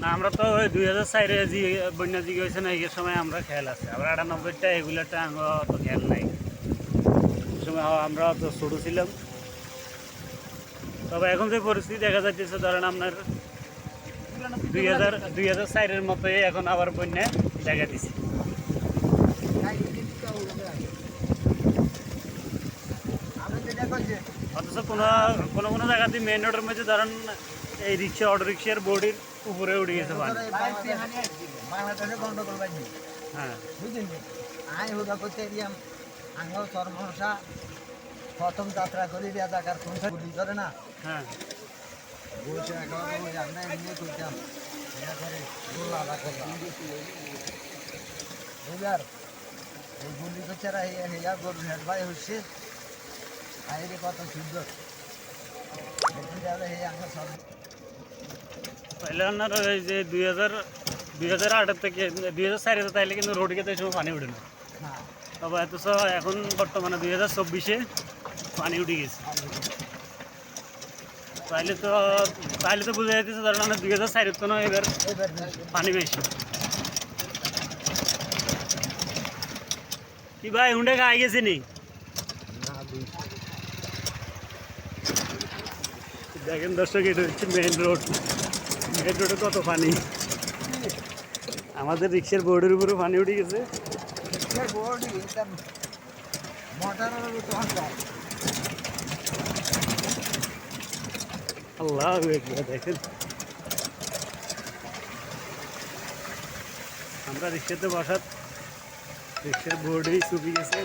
না আমরা তো ওই 2004-এ যে বন্যা দিকে হয়েছে না এই সময় আমরা খেয়াল আছে, আবার 98টা এগুলাটা আমরা তো খেয়াল নাই। ওই সময় আমরা তো ছোটো ছিলাম। তবে এখন যে পরিস্থিতি দেখা যাচ্ছে ধরেন আপনার 2004-এর মতোই এখন আবার বন্যা দেখা দিছে। অথচ কোনো কোনো কোনো জায়গাতে মেন রোডের মধ্যে ধরেন এই রিক্সা অটো রিক্সার বডির উপরে উঠে গেছে পানি। বাংলাদেশে গন্ডগোল বাজি হ্যাঁ বুঝলেন, আই হুদা করতে এরিয়াম আঙ্গল সর্বহসা প্রথম যাত্রা করি রাজাকার কোন গুলি করে না। হ্যাঁ বলছে একেবারে আমরা এমনি করতাম করে গোল্লা করলাম এবার এই গুলি বেচারা হেয়া গরু হেড ভাই হচ্ছে আইরে কত সুন্দর হে আঙ্গল সব তাহলে আপনার ওই যে 2008 থেকে 2004-এ তাইলে কিন্তু রোড গেতে সময় পানি উঠে না। হ্যাঁ তবে এত এখন বর্তমানে 2024-এ পানি উঠে গেছে। তাহলে তো বোঝা যাইতেছে ধরেন আমরা 2004-এর তো নয় এবার এবার পানি বেশি। কি ভাই হুন্ডে খাই গেছে নি? দেখেন দর্শক, এটা হচ্ছে মেন রোড। মেন রোডে কত পানি, আমাদের রিক্সার বোর্ডের উপরে পানি উঠে গেছে। আল্লাহ দেখেন, আমরা রিক্সাতে বসাত রিক্সার বোর্ডেই চুপি গেছে।